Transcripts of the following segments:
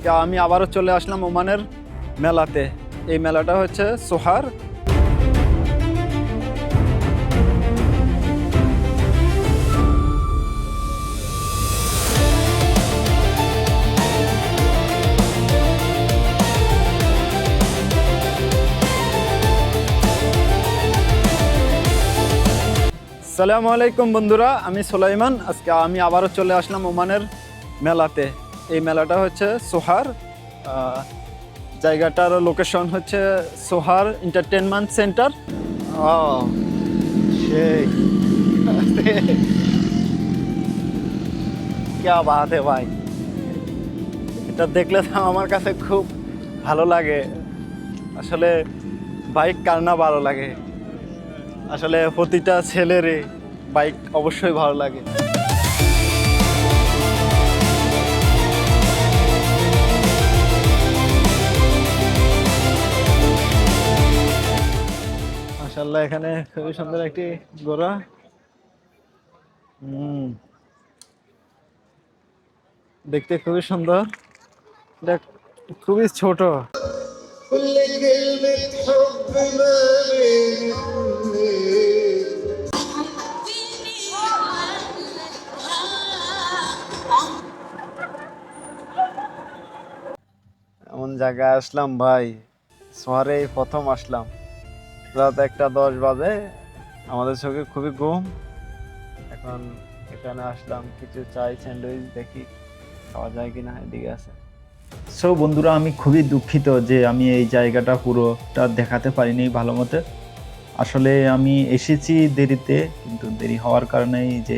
আজকে আমি আবারও চলে আসলাম ওমানের মেলাতে। এই মেলাটা হচ্ছে সোহার। আসসালামু আলাইকুম বন্ধুরা, আমি সুলাইমান। আজকে আমি আবারও চলে আসলাম ওমানের মেলাতে। এই মেলাটা হচ্ছে সোহার। জায়গাটার লোকেশন হচ্ছে সোহার এন্টারটেনমেন্ট সেন্টার। সেই क्या बात है ভাই, এটা দেখলে তো আমার কাছে খুব ভালো লাগে। আসলে বাইক কার না ভালো লাগে, আসলে প্রতিটা ছেলেরই বাইক অবশ্যই ভালো লাগে। মাশাআল্লাহ, এখানে খুবই সুন্দর একটি ঘোড়া। দেখতে খুবই সুন্দর, এটা খুবই ছোট। এমন জায়গায় আসলাম ভাই, শহরে প্রথম আসলাম। রাত 1:10 বাজে, আমাদের চোখে খুবই ঘুম। এখন এখানে আসলাম, কিছু চাই স্যান্ডউইচ দেখি খাওয়া যায় কিনা। এদিকে আছে। সো বন্ধুরা, আমি খুবই দুঃখিত যে আমি এই জায়গাটা পুরোটা দেখাতে পারিনি ভালো মতো। আসলে আমি এসেছি দেরিতে, কিন্তু দেরি হওয়ার কারণেই যে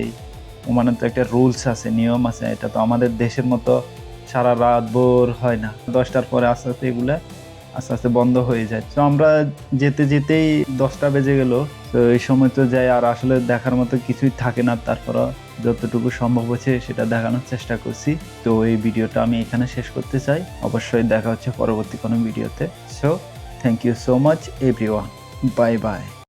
ওমানে তো একটা রুলস আছে, নিয়ম আছে। এটা তো আমাদের দেশের মতো সারা রাত ভোর হয় না। 10টার পরে আস্তে আস্তে এগুলা আস্তে আস্তে বন্ধ হয়ে যায়। তো আমরা যেতে যেতেই 10টা বেজে গেল। তো এই সময় তো যাই, আর আসলে দেখার মতো কিছুই থাকে না। তারপরও যতটুকু সম্ভব হচ্ছে সেটা দেখানোর চেষ্টা করছি। তো এই ভিডিওটা আমি এখানে শেষ করতে চাই। অবশ্যই দেখা হচ্ছে পরবর্তী কোনো ভিডিওতে। So thank you so much everyone, bye by.